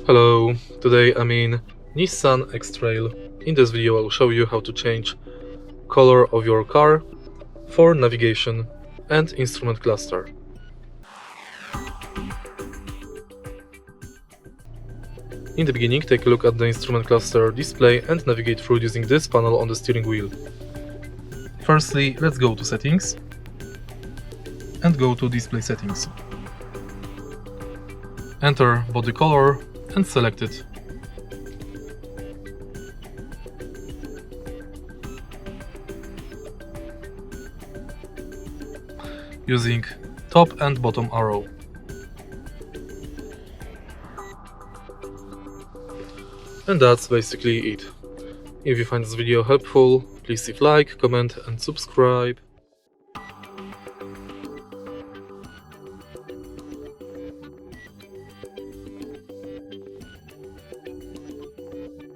Hello, today I'm in Nissan X-Trail. In this video I'll show you how to change color of your car for navigation and instrument cluster. In the beginning, take a look at the instrument cluster display and navigate through using this panel on the steering wheel. Firstly, let's go to settings and go to display settings. Enter body color and select it. Using top and bottom arrow. And that's basically it. If you find this video helpful, please leave like, comment and subscribe.